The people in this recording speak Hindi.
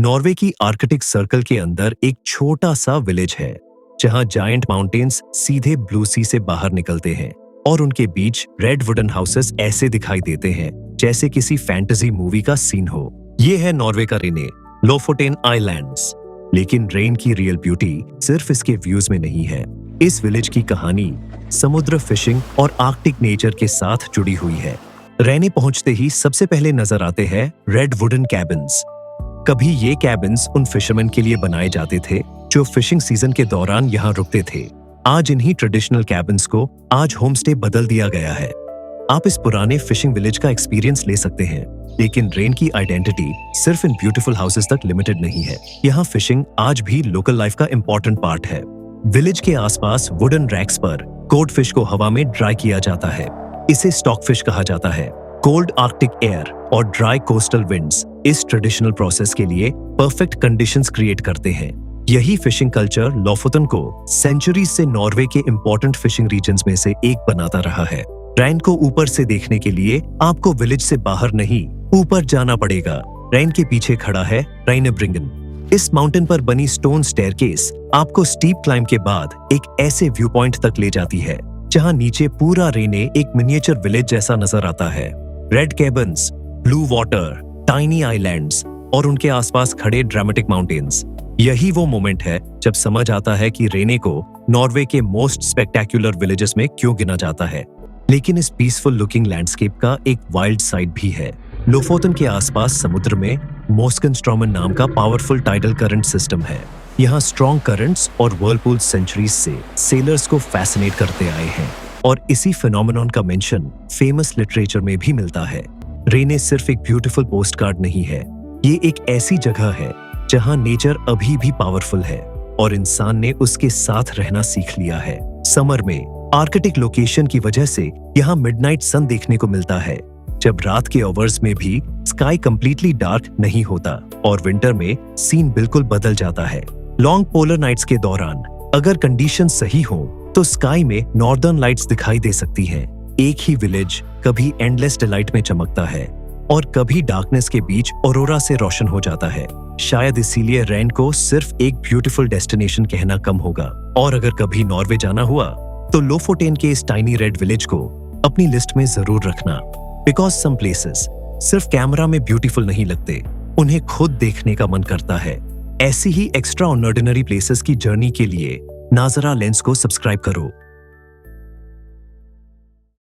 नॉर्वे की आर्कटिक सर्कल के अंदर एक छोटा सा विलेज है जहां जायंट माउंटेन्स सीधे ब्लू सी से बाहर निकलते हैं और उनके बीच रेड वुडन हाउसेस ऐसे दिखाई देते हैं जैसे किसी फैंटेसी मूवी का सीन हो। ये है नॉर्वे का रेने, लोफोटेन आइलैंड्स। लेकिन रेन की रियल ब्यूटी सिर्फ इसके व्यूज में नहीं है। इस विलेज की कहानी समुद्र, फिशिंग और आर्कटिक नेचर के साथ जुड़ी हुई है। रेने पहुंचते ही सबसे पहले नजर आते हैं रेड वुडन कैबिन्स। कभी ये कैबिन्स उन फिशरमैन के लिए बनाए जाते थे जो फिशिंग सीजन के दौरान यहाँ रुकते थे। आज इन्हीं ट्रेडिशनल कैबिन्स को आज होमस्टे बदल दिया गया है। आप इस पुराने फिशिंग विलेज का एक्सपीरियंस ले सकते हैं, लेकिन रेन की आइडेंटिटी सिर्फ इन ब्यूटीफुल हाउसेस तक लिमिटेड नहीं है। यहाँ फिशिंग आज भी लोकल लाइफ का इंपॉर्टेंट पार्ट है। विलेज के आसपास वुडन रैक्स पर कोड फिश को हवा में ड्राई किया जाता है। इसे स्टॉक फिश कहा जाता है। कोल्ड आर्कटिक एयर और ड्राई कोस्टल विंड्स इस ट्रेडिशनल प्रोसेस के लिए परफेक्ट कंडीशंस क्रिएट करते हैं। यही फिशिंग कल्चर लोफोटन को सेंचुरीज से नॉर्वे के इंपॉर्टेंट फिशिंग रीजन्स में से एक बनाता रहा है। रेन को ऊपर से देखने के लिए आपको विलेज से बाहर नहीं, ऊपर जाना पड़ेगा। रेन के पीछे खड़ा है राइनेब्रिंगन। इस माउंटेन पर बनी स्टोन स्टेयरकेस आपको स्टीप क्लाइंब के बाद एक ऐसे व्यू पॉइंट तक ले जाती है जहां नीचे पूरा रेने एक मिनिएचर विलेज जैसा नजर आता है। Red cabins, blue water, tiny islands और उनके आसपास खड़े ड्रामेटिक माउंटेन्स। यही वो मोमेंट है जब समझ आता है कि रेने को नॉर्वे के मोस्ट स्पेक्टेक्युलर विलेजेस में क्यों गिना जाता है। लेकिन इस पीसफुल लुकिंग लैंडस्केप का एक वाइल्ड साइड भी है। लोफोटन के आसपास समुद्र में मोस्कनस्ट्रॉमन नाम का पावरफुल टाइडल करंट सिस्टम है। यहाँ स्ट्रॉन्ग करंट्स और व्हर्लपूल सेंचुरीज से सेलर्स को फैसिनेट करते आए हैं और इसी फिनोमेनन का मेंशन फेमस लिटरेचर में भी मिलता है। रेने सिर्फ एक ब्यूटीफुल पोस्टकार्ड नहीं है, ये एक ऐसी जगह है जहां नेचर अभी भी पावरफुल है और इंसान ने उसके साथ रहना सीख लिया है। समर में आर्कटिक लोकेशन की वजह से यहाँ मिडनाइट सन देखने को मिलता है, जब रात के आवर्स में भी स्काई कंप्लीटली डार्क नहीं होता और विंटर में सीन बिल्कुल बदल जाता है। लॉन्ग पोलर नाइट्स के दौरान अगर कंडीशन सही हो तो स्काई में नॉर्दर्न लाइट्स दिखाई दे सकती हैं। एक ही विलेज कभी एंडलेस डिलाइट में चमकता है और कभी डार्कनेस के बीच ऑरोरा से रोशन हो जाता है। शायद इसीलिए रेन को सिर्फ एक ब्यूटीफुल डेस्टिनेशन कहना कम होगा। और अगर कभी नॉर्वे जाना हुआ तो लोफोटेन के इस टाइनी रेड विलेज को अपनी लिस्ट में जरूर रखना। बिकॉज सम प्लेसेस सिर्फ कैमरा में ब्यूटीफुल नहीं लगते, उन्हें खुद देखने का मन करता है। ऐसी ही एक्स्ट्रा ऑर्डिनरी प्लेसेस की जर्नी के लिए नाजरा लेंस को सब्सक्राइब करो।